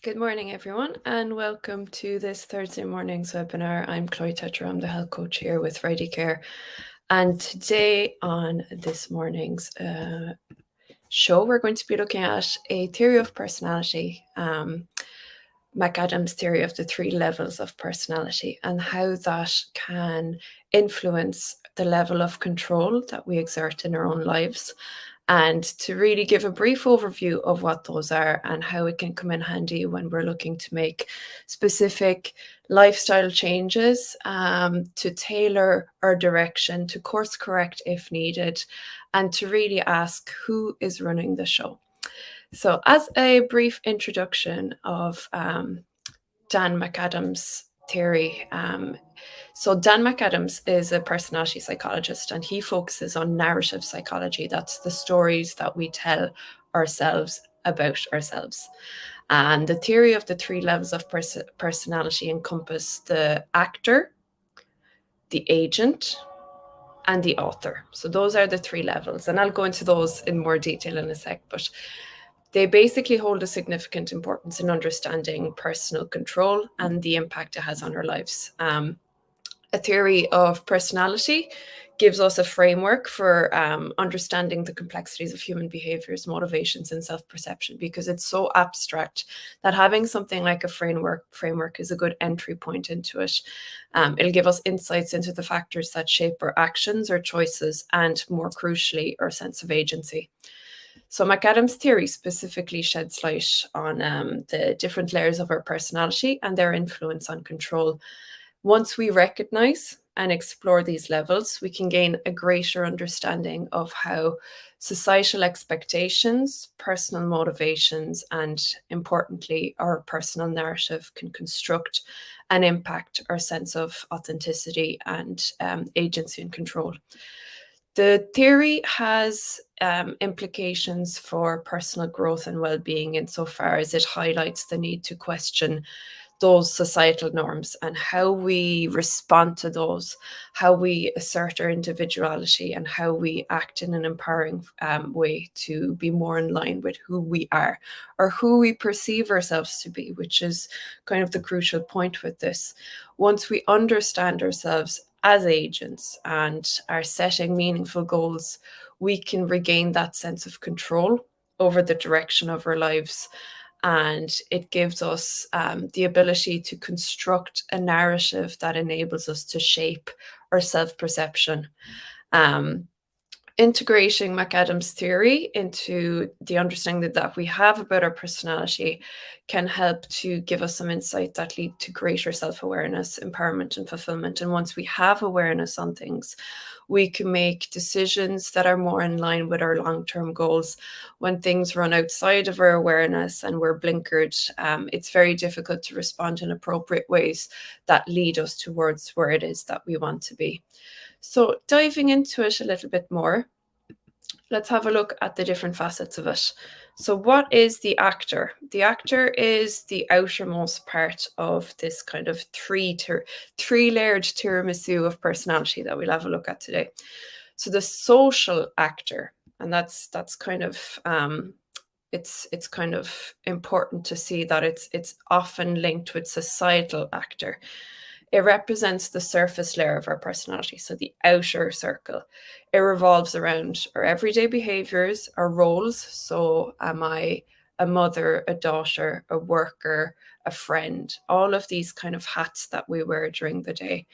Good morning, everyone, and welcome to this Thursday morning's webinar. I'm Chloe Tetra, I'm the health coach here with Ready Care. And today on this morning's show, we're going to be looking at a theory of personality, McAdams' theory of the 3 levels of personality, and how that can influence the level of control that we exert in our own lives, and to really give a brief overview of what those are and how it can come in handy when we're looking to make specific lifestyle changes, to tailor our direction, to course correct if needed, and to really ask who is running the show. So as a brief introduction of Dan McAdams' theory, so Dan McAdams is a personality psychologist, and he focuses on narrative psychology. That's the stories that we tell ourselves about ourselves. And the theory of the 3 levels of personality encompass the actor, the agent, and the author. So those are the 3 levels, and I'll go into those in more detail in a sec, but they basically hold a significant importance in understanding personal control and the impact it has on our lives. A theory of personality gives us a framework for understanding the complexities of human behaviors, motivations, and self-perception, because it's so abstract that having something like a framework is a good entry point into it. It'll give us insights into the factors that shape our actions, our choices, and more crucially, our sense of agency. So McAdams' theory specifically sheds light on the different layers of our personality and their influence on control. Once we recognize and explore these levels, we can gain a greater understanding of how societal expectations, personal motivations, and importantly, our personal narrative can construct and impact our sense of authenticity and agency and control. The theory has implications for personal growth and well-being insofar as it highlights the need to question those societal norms and how we respond to those, how we assert our individuality, and how we act in an empowering way to be more in line with who we are or who we perceive ourselves to be, which is kind of the crucial point with this. Once we understand ourselves as agents and are setting meaningful goals, we can regain that sense of control over the direction of our lives. And it gives us the ability to construct a narrative that enables us to shape our self-perception. Integrating McAdams' theory into the understanding that we have about our personality can help to give us some insight that lead to greater self-awareness, empowerment, and fulfillment. And once we have awareness on things, we can make decisions that are more in line with our long-term goals. When things run outside of our awareness and we're blinkered, it's very difficult to respond in appropriate ways that lead us towards where it is that we want to be. So diving into it a little bit more, let's have a look at the different facets of it. So what is the actor? The actor is the outermost part of this kind of three-layered tiramisu of personality that we'll have a look at today. So the social actor, and that's kind of it's kind of important to see that it's often linked with societal actor. It represents the surface layer of our personality, so the outer circle. It revolves around our everyday behaviors, our roles. So am I a mother, a daughter, a worker, a friend? All of these kind of hats that we wear during the day,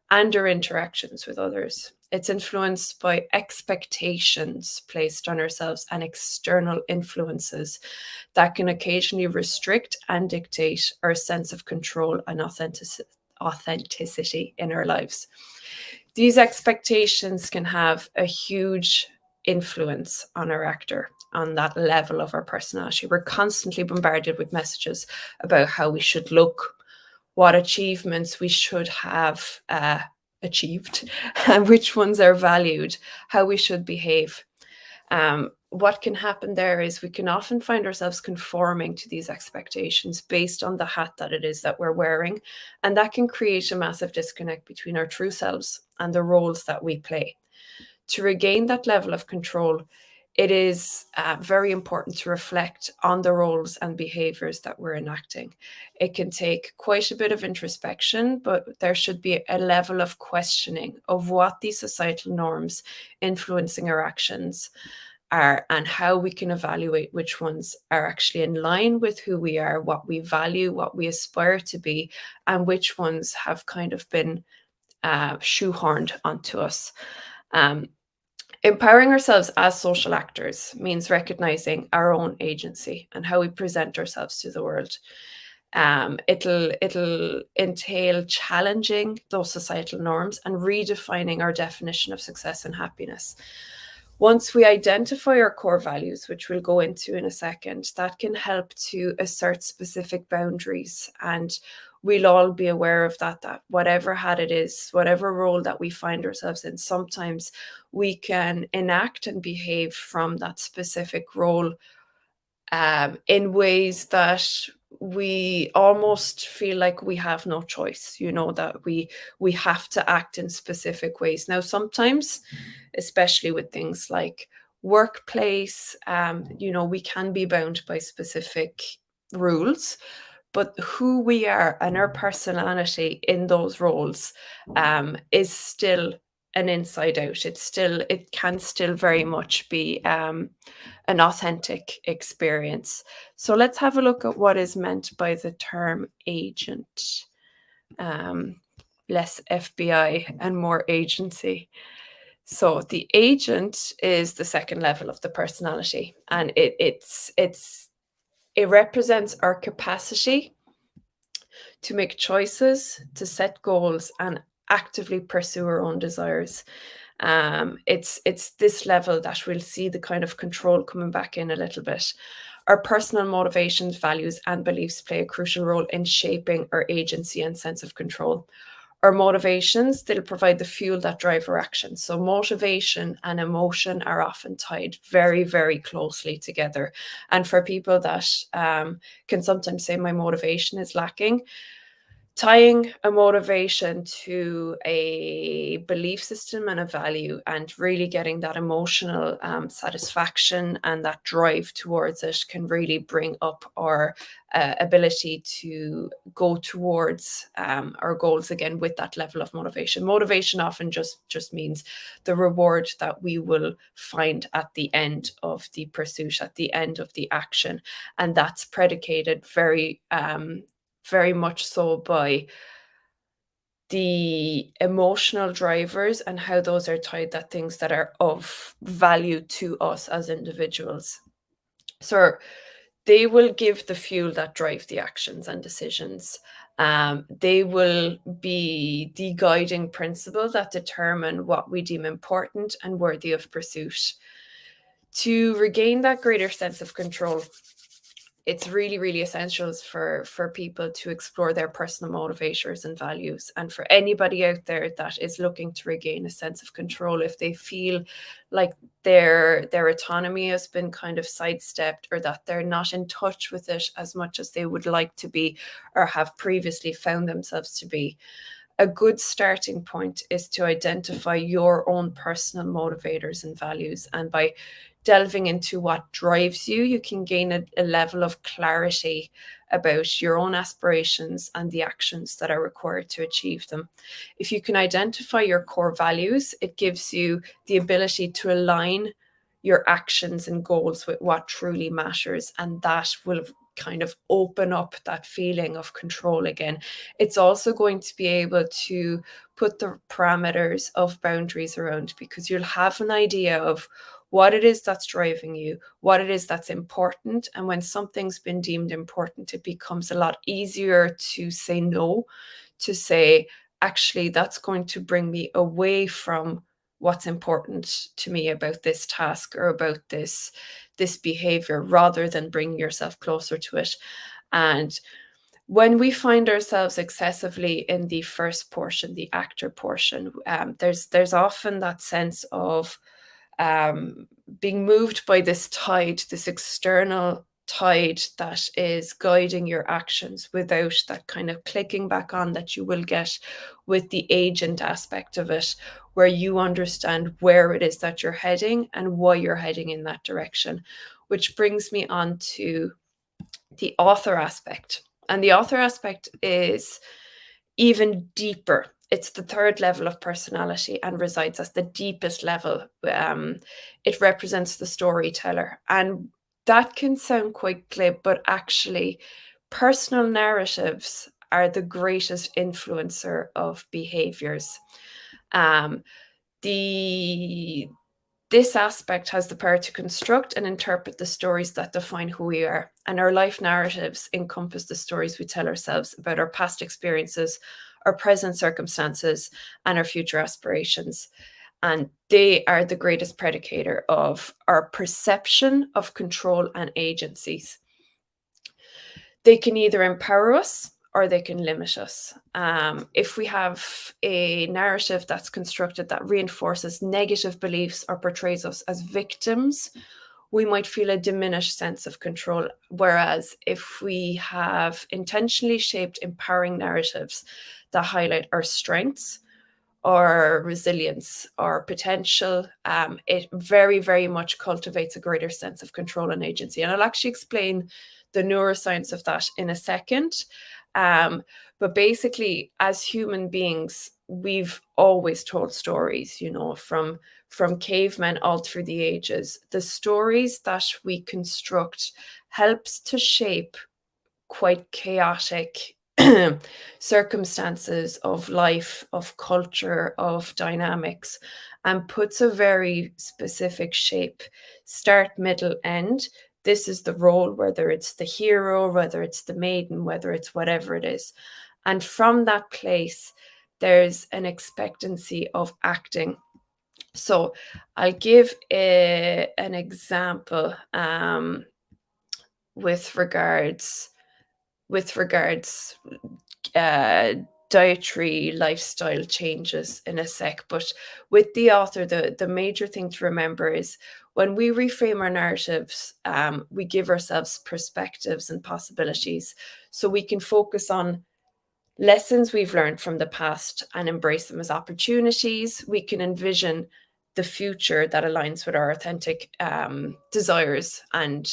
and our interactions with others. It's influenced by expectations placed on ourselves and external influences that can occasionally restrict and dictate our sense of control and authenticity in our lives. These expectations can have a huge influence on our actor, on that level of our personality. We're constantly bombarded with messages about how we should look, what achievements we should have achieved, and which ones are valued, how we should behave. What can happen there is we can often find ourselves conforming to these expectations based on the hat that it is that we're wearing. And that can create a massive disconnect between our true selves and the roles that we play. To regain that level of control, it is very important to reflect on the roles and behaviors that we're enacting. It can take quite a bit of introspection, but there should be a level of questioning of what these societal norms influencing our actions are and how we can evaluate which ones are actually in line with who we are, what we value, what we aspire to be, and which ones have kind of been shoehorned onto us. Um, Empowering ourselves as social actors means recognizing our own agency and how we present ourselves to the world. It'll entail challenging those societal norms and redefining our definition of success and happiness. Once we identify our core values, which we'll go into in a second, that can help to assert specific boundaries. And we'll all be aware of that whatever hat it is, whatever role that we find ourselves in, sometimes we can enact and behave from that specific role in ways that we almost feel like we have no choice, that we have to act in specific ways. Now, sometimes, especially with things like workplace, we can be bound by specific rules, but who we are and our personality in those roles is still an inside out. It can still very much be an authentic experience. So let's have a look at what is meant by the term agent. Less FBI and more agency. So the agent is the second level of the personality, and it represents our capacity to make choices, to set goals, and actively pursue our own desires. It's this level that we'll see the kind of control coming back in a little bit. Our personal motivations, values, and beliefs play a crucial role in shaping our agency and sense of control. Our motivations, they'll provide the fuel that drive our actions. So motivation and emotion are often tied very, very closely together. And for people that can sometimes say my motivation is lacking, tying a motivation to a belief system and a value and really getting that emotional satisfaction and that drive towards it can really bring up our ability to go towards our goals again with that level of motivation. Motivation often just means the reward that we will find at the end of the pursuit, at the end of the action, and that's predicated very much so by the emotional drivers and how those are tied to things that are of value to us as individuals. So they will give the fuel that drive the actions and decisions. They will be the guiding principle that determine what we deem important and worthy of pursuit. To regain that greater sense of control, it's really, really essential for people to explore their personal motivators and values. And for anybody out there that is looking to regain a sense of control, if they feel like their autonomy has been kind of sidestepped, or that they're not in touch with it as much as they would like to be or have previously found themselves to be, a good starting point is to identify your own personal motivators and values. And by delving into what drives you, you can gain a level of clarity about your own aspirations and the actions that are required to achieve them. If you can identify your core values, it gives you the ability to align your actions and goals with what truly matters, and that will kind of open up that feeling of control again. It's also going to be able to put the parameters of boundaries around, because you'll have an idea of what it is that's driving you, what it is that's important. And when something's been deemed important, it becomes a lot easier to say no, to say, actually, that's going to bring me away from what's important to me about this task or about this behavior, rather than bringing yourself closer to it. And when we find ourselves excessively in the first portion, the actor portion, there's often that sense of being moved by this tide, this external tide that is guiding your actions without that kind of clicking back on that you will get with the agent aspect of it, where you understand where it is that you're heading and why you're heading in that direction. Which brings me on to the author aspect. And the author aspect is even deeper. It's the third level of personality and resides at the deepest level. It represents the storyteller. And that can sound quite glib, but actually, personal narratives are the greatest influencer of behaviors. Um, the this aspect has the power to construct and interpret the stories that define who we are, and our life narratives encompass the stories we tell ourselves about our past experiences, our present circumstances, and our future aspirations. And they are the greatest predicator of our perception of control and agencies. They can either empower us or they can limit us. If we have a narrative that's constructed that reinforces negative beliefs or portrays us as victims, we might feel a diminished sense of control. Whereas if we have intentionally shaped empowering narratives that highlight our strengths, or resilience or potential, it very, very much cultivates a greater sense of control and agency. And I'll actually explain the neuroscience of that in a second. But basically, as human beings, we've always told stories, from cavemen all through the ages. The stories that we construct helps to shape quite chaotic circumstances of life, of culture, of dynamics, and puts a very specific shape, start, middle, end. This is the role, whether it's the hero, whether it's the maiden, whether it's whatever it is. And from that place, there's an expectancy of acting. So I'll give an example with regards dietary lifestyle changes in a sec. But with the author, the major thing to remember is when we reframe our narratives, we give ourselves perspectives and possibilities, so we can focus on lessons we've learned from the past and embrace them as opportunities. We can envision the future that aligns with our authentic desires, and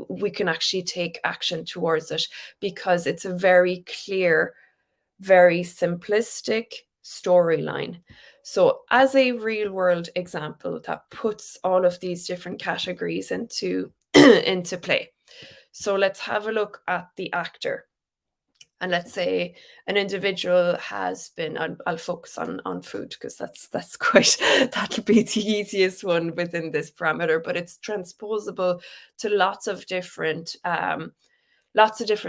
we can actually take action towards it, because it's a very clear, very simplistic storyline. So as a real world example that puts all of these different categories into into play. So let's have a look at the actor. And let's say an individual has been, I'll focus on food, because that's quite, that'll be the easiest one within this parameter, but it's transposable to lots of different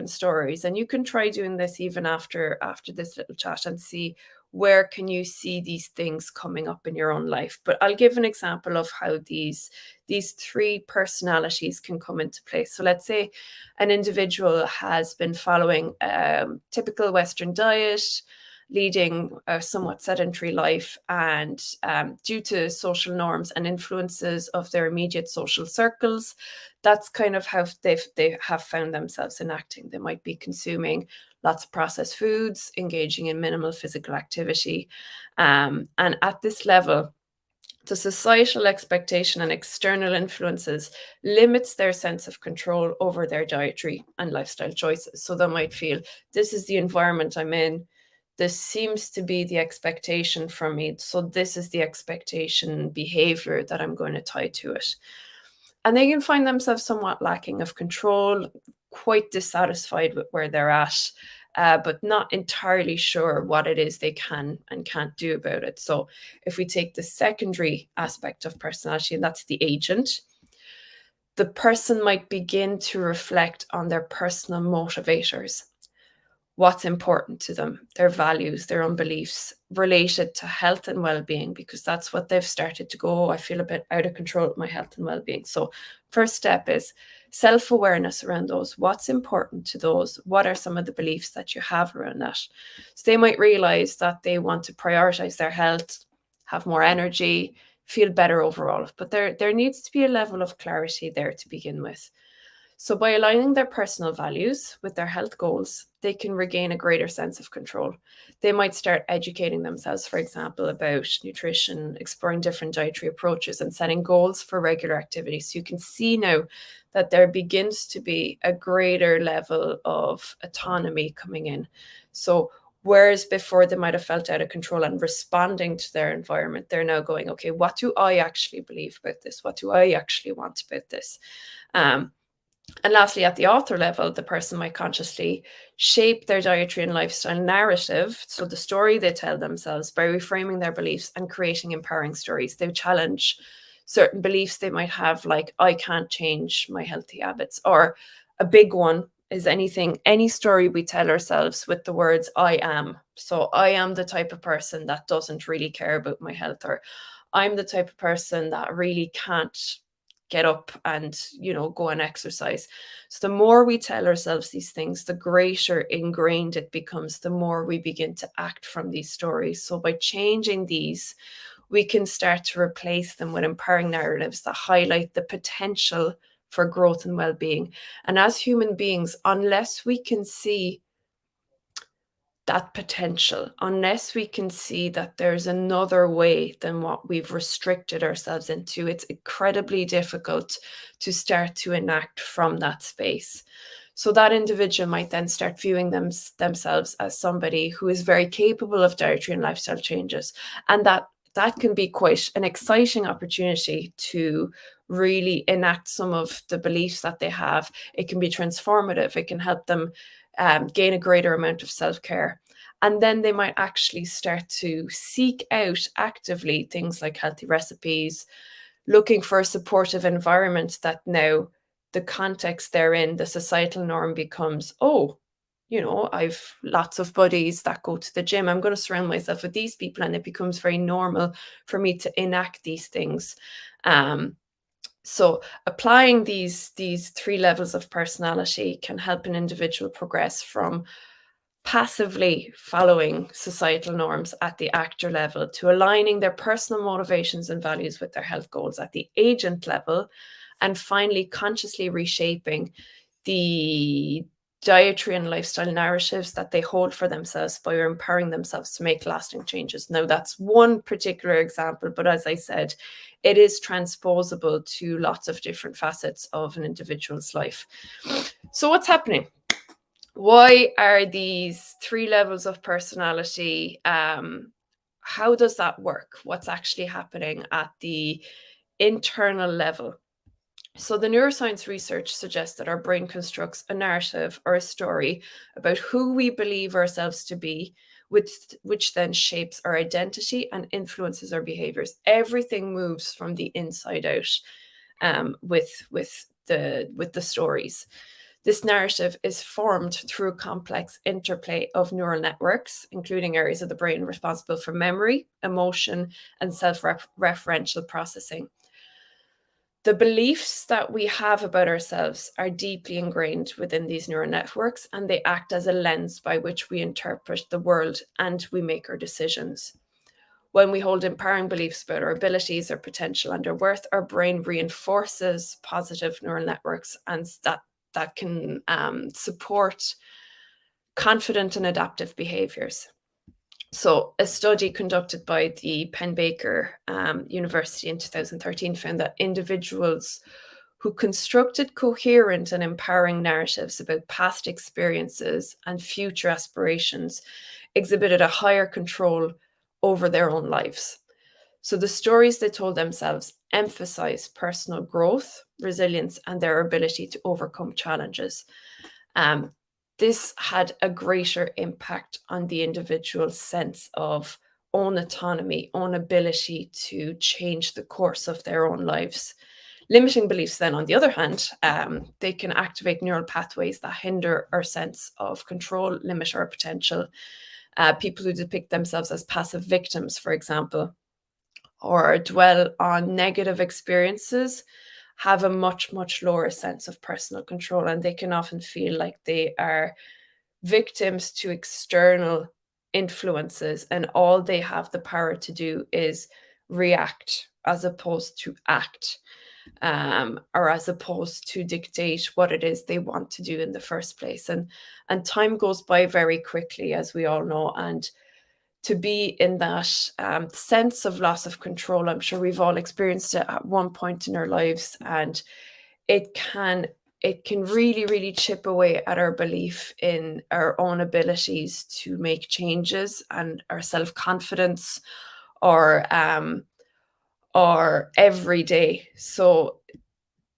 stories. And you can try doing this even after this little chat, and see where can you see these things coming up in your own life. But I'll give an example of how these three personalities can come into place. So let's say an individual has been following a typical Western diet, leading a somewhat sedentary life, and due to social norms and influences of their immediate social circles, that's kind of how they have found themselves enacting. They might be consuming lots of processed foods, engaging in minimal physical activity. And at this level, the societal expectation and external influences limits their sense of control over their dietary and lifestyle choices. So they might feel, this is the environment I'm in, this seems to be the expectation from me, so this is the expectation behavior that I'm going to tie to it. And they can find themselves somewhat lacking of control, quite dissatisfied with where they're at, but not entirely sure what it is they can and can't do about it. So if we take the secondary aspect of personality, and that's the agent, the person might begin to reflect on their personal motivators, what's important to them, their values, their own beliefs related to health and well-being, because that's what they've started to go, I feel a bit out of control with my health and well-being. So first step is self-awareness around those. What's important to those? What are some of the beliefs that you have around that? So they might realize that they want to prioritize their health, have more energy, feel better overall. But there needs to be a level of clarity there to begin with. So, by aligning their personal values with their health goals, they can regain a greater sense of control. They might start educating themselves, for example, about nutrition, exploring different dietary approaches, and setting goals for regular activities. So, you can see now that there begins to be a greater level of autonomy coming in. So, whereas before they might have felt out of control and responding to their environment, they're now going, okay, what do I actually believe about this? What do I actually want about this? And lastly, at the author level, the person might consciously shape their dietary and lifestyle narrative, so the story they tell themselves, by reframing their beliefs and creating empowering stories. They challenge certain beliefs they might have, like, I can't change my healthy habits, or a big one is any story we tell ourselves with the words I am. So I am the type of person that doesn't really care about my health, or I'm the type of person that really can't get up and go and exercise. So the more we tell ourselves these things, the greater ingrained it becomes, the more we begin to act from these stories. So by changing these, we can start to replace them with empowering narratives that highlight the potential for growth and well-being. And as human beings, unless we can see that potential, unless we can see that there's another way than what we've restricted ourselves into, it's incredibly difficult to start to enact from that space. So that individual might then start viewing themselves as somebody who is very capable of dietary and lifestyle changes. And that can be quite an exciting opportunity to really enact some of the beliefs that they have. It can be transformative. It can help them gain a greater amount of self-care. And then they might actually start to seek out actively things like healthy recipes, looking for a supportive environment that now the context they're in, the societal norm becomes, oh, I've lots of buddies that go to the gym. I'm going to surround myself with these people. And it becomes very normal for me to enact these things. So applying these three levels of personality can help an individual progress from passively following societal norms at the actor level to aligning their personal motivations and values with their health goals at the agent level, and finally consciously reshaping the dietary and lifestyle narratives that they hold for themselves by empowering themselves to make lasting changes. Now, that's one particular example, but as I said, it is transposable to lots of different facets of an individual's life. So what's happening? Why are these three levels of personality? How does that work? What's actually happening at the internal level? So the neuroscience research suggests that our brain constructs a narrative or a story about who we believe ourselves to be, which then shapes our identity and influences our behaviors. Everything moves from the inside out with the stories. This narrative is formed through a complex interplay of neural networks, including areas of the brain responsible for memory, emotion, and self-referential processing. The beliefs that we have about ourselves are deeply ingrained within these neural networks, and they act as a lens by which we interpret the world and we make our decisions. When we hold empowering beliefs about our abilities, our potential, and our worth, our brain reinforces positive neural networks, and that can support confident and adaptive behaviors. So a study conducted by the Penn Baker University in 2013 found that individuals who constructed coherent and empowering narratives about past experiences and future aspirations exhibited a higher control over their own lives. So the stories they told themselves emphasize personal growth, resilience, and their ability to overcome challenges. This had a greater impact on the individual's sense of own autonomy, own ability to change the course of their own lives. Limiting beliefs, then, on the other hand, they can activate neural pathways that hinder our sense of control, limit our potential. People who depict themselves as passive victims, for example, or dwell on negative experiences, have a much, much lower sense of personal control, and they can often feel like they are victims to external influences, and all they have the power to do is react as opposed to act. or as opposed to dictate what it is they want to do in the first place. And time goes by very quickly, as we all know, and to be in that sense of loss of control, I'm sure we've all experienced it at one point in our lives, and it can really, really chip away at our belief in our own abilities to make changes and our self-confidence, or every day. So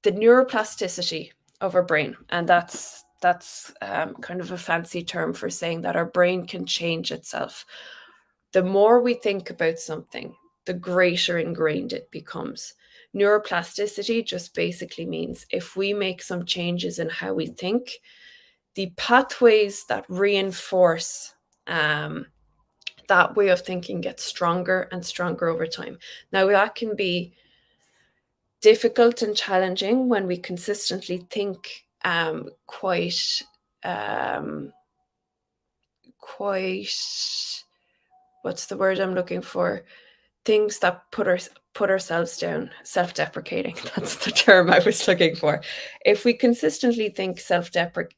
the neuroplasticity of our brain, and that's kind of a fancy term for saying that our brain can change itself. The more we think about something, the greater ingrained it becomes. Neuroplasticity just basically means if we make some changes in how we think, the pathways that reinforce that way of thinking get stronger and stronger over time. Now, that can be difficult and challenging when we consistently think quite what's the word I'm looking for? Things that put ourselves down, self-deprecating. That's the term I was looking for. If we consistently think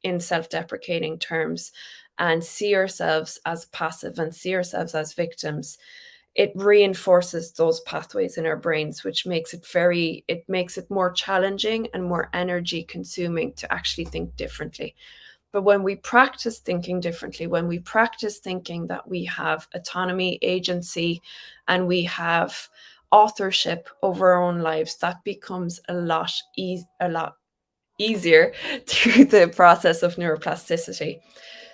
in self-deprecating terms and see ourselves as passive and see ourselves as victims, it reinforces those pathways in our brains, which makes it more challenging and more energy consuming to actually think differently. But when we practice thinking differently, when we practice thinking that we have autonomy, agency, and we have authorship over our own lives, that becomes a lot easier through the process of neuroplasticity.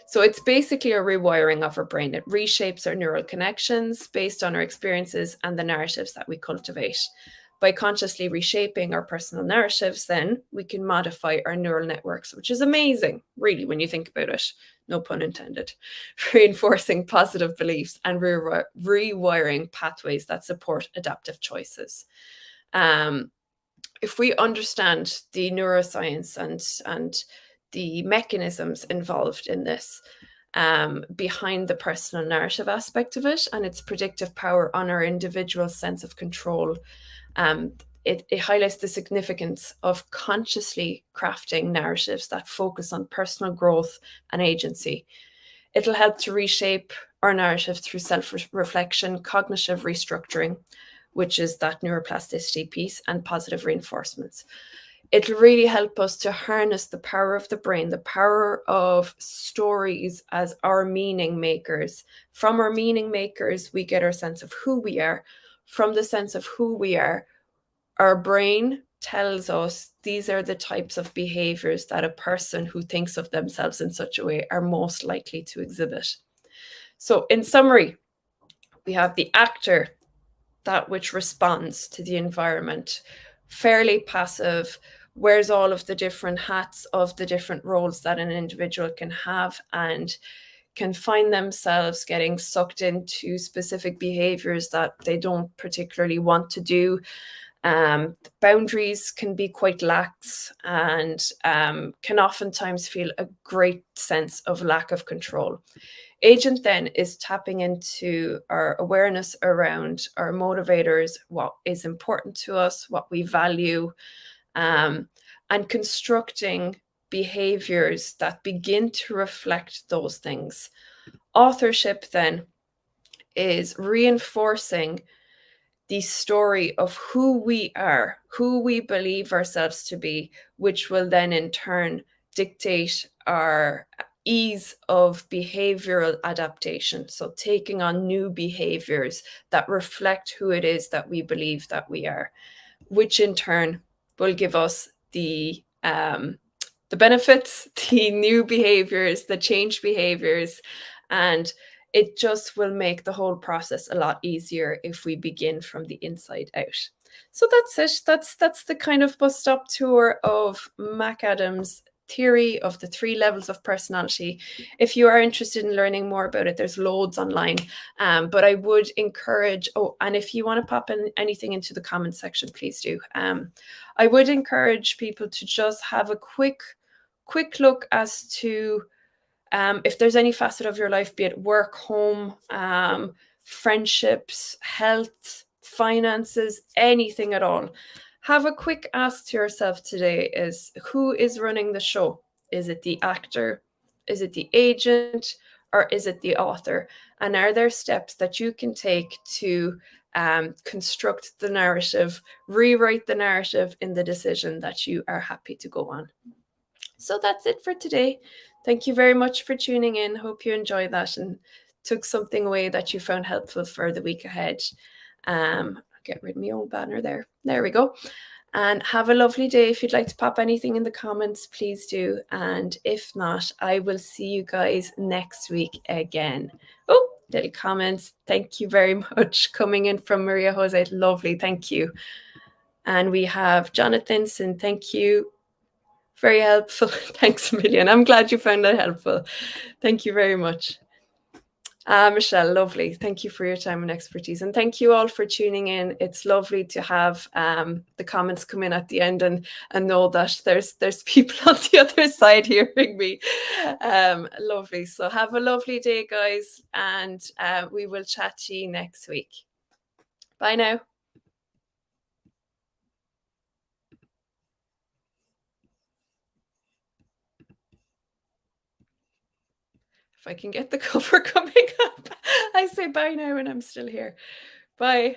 So it's basically a rewiring of our brain. It reshapes our neural connections based on our experiences and the narratives that we cultivate. By consciously reshaping our personal narratives, then we can modify our neural networks, which is amazing, really, when you think about it, no pun intended, reinforcing positive beliefs and rewiring pathways that support adaptive choices. If we understand the neuroscience and the mechanisms involved in this, behind the personal narrative aspect of it and its predictive power on our individual sense of control, it highlights the significance of consciously crafting narratives that focus on personal growth and agency. It'll help to reshape our narrative through self-reflection, cognitive restructuring, which is that neuroplasticity piece, and positive reinforcements. It'll really help us to harness the power of the brain, the power of stories as our meaning makers. From our meaning makers, we get our sense of who we are. From the sense of who we are, our brain tells us these are the types of behaviors that a person who thinks of themselves in such a way are most likely to exhibit. So in summary, we have the actor, that which responds to the environment, fairly passive, wears all of the different hats of the different roles that an individual can have, and can find themselves getting sucked into specific behaviors that they don't particularly want to do. Boundaries can be quite lax and can oftentimes feel a great sense of lack of control. Agent then is tapping into our awareness around our motivators, what is important to us, what we value, and constructing behaviors that begin to reflect those things. Authorship then is reinforcing the story of who we are, who we believe ourselves to be, which will then in turn dictate our ease of behavioral adaptation. So taking on new behaviors that reflect who it is that we believe that we are, which in turn will give us the benefits, the new behaviors, the changed behaviors, and it just will make the whole process a lot easier if we begin from the inside out. So that's it. That's the kind of bus stop tour of McAdams' theory of the 3 levels of personality. If you are interested in learning more about it, there's loads online. But I would encourage, and if you want to pop in anything into the comment section, please do. I would encourage people to just have a quick look as to if there's any facet of your life, be it work, home, friendships, health, finances, anything at all. Have a quick ask to yourself today is who is running the show? Is it the actor? Is it the agent? Or is it the author? And are there steps that you can take to construct the narrative, rewrite the narrative in the decision that you are happy to go on? So that's it for today. Thank you very much for tuning in. Hope you enjoyed that and took something away that you found helpful for the week ahead. Get rid of my old banner there. There we go. And have a lovely day. If you'd like to pop anything in the comments, please do. And if not, I will see you guys next week again. Oh, little comments. Thank you very much. Coming in from Maria Jose. Lovely. Thank you. And we have Jonathan Sin. Thank you. Very helpful. Thanks a million. I'm glad you found that helpful. Thank you very much. Michelle, lovely. Thank you for your time and expertise. And thank you all for tuning in. It's lovely to have the comments come in at the end and know that there's people on the other side hearing me. Lovely. So have a lovely day, guys. And we will chat to you next week. Bye now. If I can get the cover coming up, I say bye now and I'm still here. Bye.